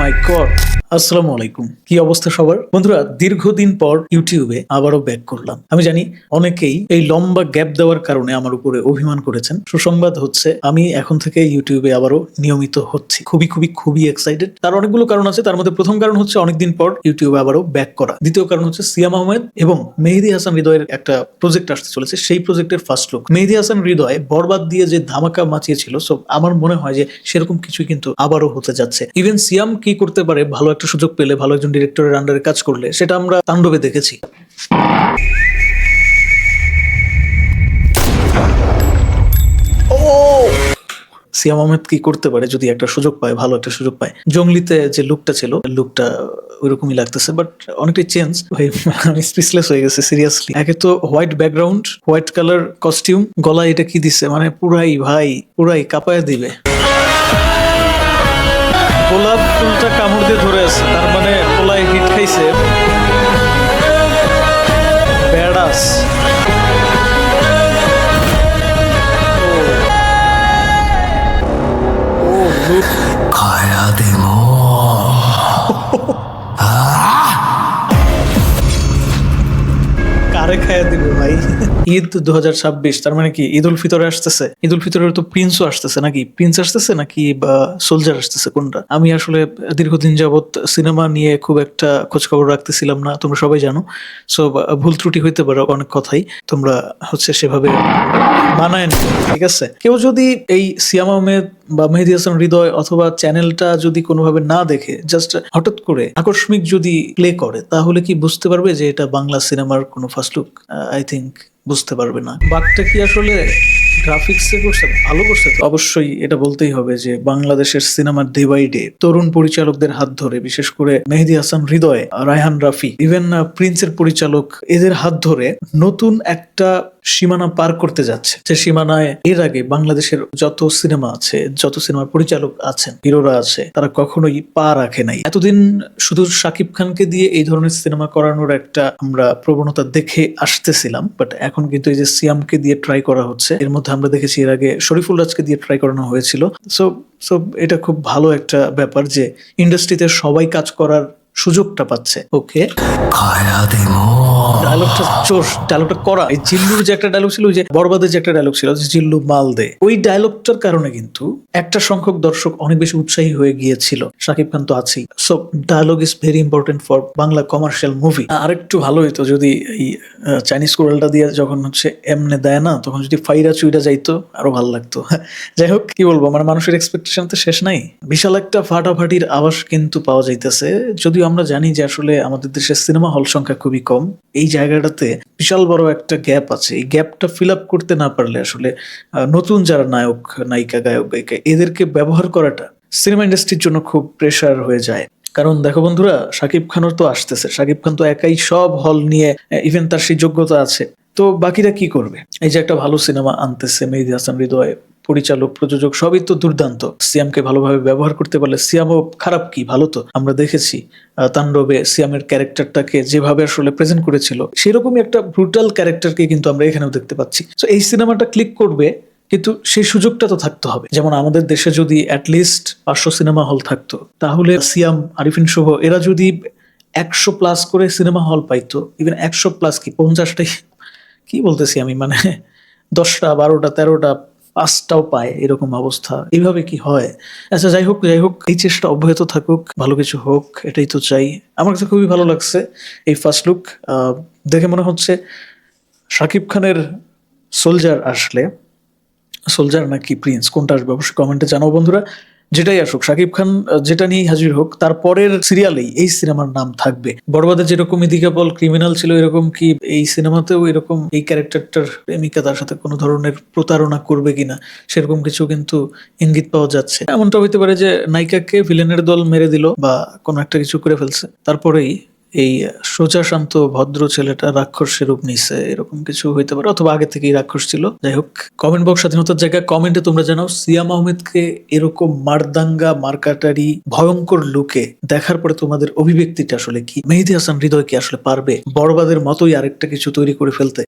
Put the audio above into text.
মাই god. আসসালামু আলাইকুম, কি অবস্থা সবার? বন্ধুরা, দীর্ঘদিন পর ইউটিউবে আবারও ব্যাক করলাম। আমি জানি অনেকেই এই লম্বা গ্যাপ দেওয়ার কারণে আমার উপরে অভিমান করেছেন। সুসংবাদ হচ্ছে আমি এখন থেকে ইউটিউবে আবারও নিয়মিত হচ্ছি। খুবই এক্সাইটেড। তার অনেকগুলো কারণ আছে। তার মধ্যে প্রথম কারণ হচ্ছে অনেকদিন পর ইউটিউবে আবারও ব্যাক করা। দ্বিতীয় কারণ হচ্ছে সিয়াম আহমেদ এবং মেহেদী হাসান হৃদয়ের একটা প্রজেক্ট আসতে চলেছে। সেই প্রজেক্টের ফার্স্ট লুক। মেহেদী হাসান হৃদয় বরবাদ দিয়ে যে ধামাকা মাচিয়েছিল, সো আমার মনে হয় যে সেরকম কিছুই কিন্তু আবারও হতে যাচ্ছে। ইভেন সিয়াম কি করতে পারে, ভালো একটা সুযোগ পেলে, ভালো একজন ডিরেক্টরের আন্ডারে কাজ করলে, সেটা আমরা তাণ্ডবে দেখেছি। সিয়াম আহমেদ কি করতে পারে যদি একটা সুযোগ পায়, ভালো একটা সুযোগ পায়। জঙ্গলিতে যে লুকটা ছিল, লুকটা ওইরকমই লাগতেছে, বাট অনেকটাই চেঞ্জ। ভাই আমি স্পিচলেস হয়ে গেছে সিরিয়াসলি। একে তো white background, white colour costume, গলায় এটা কি দিছে, মানে পুরাই কাঁপায় দিবে। গোলাপ ফুলটা কামড় দিয়ে ধরে আছে, তার মানে পোলায় হিট খাইছে। ব্যাডাস। খায়া দেব। কারে খাইয়া দিবে ভাই? ঈদ 2026, তার মানে কি ঈদ উল ফিতরে আসতেছে? ঈদ উল ফিতরের তো প্রিন্সও আসতেছে নাকি? প্রিন্স আসতেছে নাকি বা সোলজার আসতেছে, কোনটা? আমি আসলে দীর্ঘদিন যাবত সিনেমা নিয়ে খুব একটা খোঁজ খবর রাখতেছিলাম না, তোমরা সবাই জানো। সো ভুল ত্রুটি হইতে পারে অনেক কথাই, তোমরা সেভাবে মানায় নিও, ঠিক আছে? কেউ যদি এই সিয়াম আহমেদ বা মেহেদী হাসান হৃদয় অথবা চ্যানেলটা যদি কোনোভাবে না দেখে জাস্ট হঠাৎ করে আকস্মিক যদি প্লে করে, তাহলে কি বুঝতে পারবে যে এটা বাংলা সিনেমার কোনো ফার্স্ট লুক? আই থিঙ্ক বুঝতে পারবে না। বাঘটা কি আসলে গ্রাফিক্সে করছে, ভালো করছে? অবশ্যই এটা বলতেই হবে যে বাংলাদেশের সিনেমার ডে বাই ডে তরুণ পরিচালকদের হাত ধরে, বিশেষ করে মেহেদী হাসান হৃদয়, রায়হান রাফি, ইভেন প্রিন্সের পরিচালক, এদের হাত ধরে নতুন একটা সীমানা পার করতে যাচ্ছে। যে সীমানায় এর আগে বাংলাদেশের যত সিনেমা আছে, যত সিনেমার পরিচালক আছেন, হিরোরা আছে, তারা কখনোই পা রাখে নাই। এতদিন শুধু শাকিব খানকে দিয়ে এই ধরনের সিনেমা করানোর একটা আমরা প্রবণতা দেখে আসতেছিলাম, বাট এখন কিন্তু এই যে সিয়ামকে দিয়ে ট্রাই করা হচ্ছে। এর মধ্যে আমরা দেখেছি এর আগে শরীফুল রাজকে দিয়ে ট্রাই করানো হয়েছিল। সো এটা খুব ভালো একটা ব্যাপার যে ইন্ডাস্ট্রিতে সবাই কাজ করার সুযোগটা পাচ্ছে। ওকে, খায়া দেব। ডায়লগটা জোশ, ডায়লগটা করা। এই জিল্লুর যে একটা ডায়লগ ছিল, ওই যে বরবাদের যে একটা ডায়লগ ছিল, যে জিল্লু মাল দে, ওই ডায়লগটার কারণে কিন্তু একটা সংখ্যক দর্শক অনেক বেশি উৎসাহী হয়ে গিয়েছিল। শাকিব খান তো আছেই। So dialogue is very important for Bangla commercial movie. আরেকটু ভালো হইতো যদি এই চাইনিজ কোরালটা দিয়ে যখন এমনে দেয় না, তখন যদি ফাইরা চুইরা যাইতো, আরো ভালো লাগতো। যাই হোক, কি বলবো, মানে মানুষের এক্সপেকটেশন তো শেষ নাই। বিশাল একটা ফাটাফাটির আওয়াজ কিন্তু পাওয়া যাইতেছে। যদিও আমরা জানি যে আসলে আমাদের দেশের সিনেমা হল সংখ্যা খুবই কম, এই জায়গাটাতে বিশাল বড় একটা গ্যাপ আছে। এই গ্যাপটা ফিল আপ করতে না পারলে আসলে নতুন যারা নায়ক নায়িকা, গায়ক গায়িকা, এদেরকে ব্যবহার করাটা সিনেমা ইন্ডাস্ট্রির জন্য খুব প্রেসার হয়ে যায়। কারণ দেখো বন্ধুরা, শাকিব খানের তো আসতেছে। শাকিব খান তো একাই সব হল নিয়ে, ইভেন তার সেই যোগ্যতা আছে। তো বাকিরা কি করবে? এই যে একটা ভালো সিনেমা আনতেছে মেহেদী হাসান হৃদয়, পরিচালক, প্রযোজক সবই তো দুর্দান্ত। সিয়ামকে ভালোভাবে ব্যবহার করতে পারলে, সিয়ামও খারাপ কি, ভালো তো। আমরা দেখেছি তাণ্ডবে সিয়ামের ক্যারেক্টারটাকে যেভাবে আসলে প্রেজেন্ট করেছিল, সেরকমই একটা ব্রুটাল ক্যারেক্টারকে কিন্তু আমরা এখানেও দেখতে পাচ্ছি। তো এই সিনেমাটা ক্লিক করবে, কিন্তু সেই সুযোগটা তো থাকতে হবে। যেমন আমাদের দেশে যদি অ্যাটলিস্ট 500 সিনেমা হল থাকতো, তাহলে সিয়াম, আরিফিন শুভ এরা যদি 100+ করে সিনেমা হল পাইতো, ইভেন 100+ কি 50টাই, কি বলতেছি আমি, মানে 10টা 12টা 13টা 5টাও পায়, এরকম অবস্থা। এইভাবে কি হয়? আচ্ছা, যাই হোক, এই চেষ্টা অব্যাহত থাকুক, ভালো কিছু হোক, এটাই তো চাই। আমার কাছে খুবই ভালো লাগছে এই ফার্স্ট লুক দেখে। মনে হচ্ছে শাকিব খানের সোলজার আসলে, সোলজার নাকি প্রিন্স, কোনটা আসবে অবশ্যই কমেন্টে জানাও বন্ধুরা। যেটাই আসুক, শাকিব খান যেটা নিয়ে হাজির হোক, তারপরের সিরিয়ালেই এই সিনেমার নাম থাকবে। বরবাদে যেরকম ইদিকা পল ক্রিমিনাল ছিল, এরকম কি এই সিনেমাতেও এরকম এই ক্যারেক্টারটার প্রেমিকা তার সাথে কোনো ধরনের প্রতারণা করবে কিনা, সেরকম কিছু কিন্তু ইঙ্গিত পাওয়া যাচ্ছে। এমনটা হইতে পারে যে নায়িকাকে ভিলেনের দল মেরে দিল বা কোনো একটা কিছু করে ফেলছে, তারপরেই এই সোজা শান্ত ভদ্র ছেলেটা রাক্ষসের রূপ নিছে, এরকম কিছু হইতে পারে। অথবা আগে থেকেই রাক্ষস ছিল। যাই হোক, কমেন্ট বক্স স্বাধীনতার জায়গায়, কমেন্টে তোমরা জানাও সিয়াম আহমেদকে এরকম মারদাঙ্গা, মারকাটারি, ভয়ঙ্কর লুকে দেখার পরে তোমাদের অভিব্যক্তিটা আসলে কি? মেহেদী হাসান হৃদয় কি আসলে পারবে বরবাদের মতোই আরেকটা কিছু তৈরি করে ফেলতে?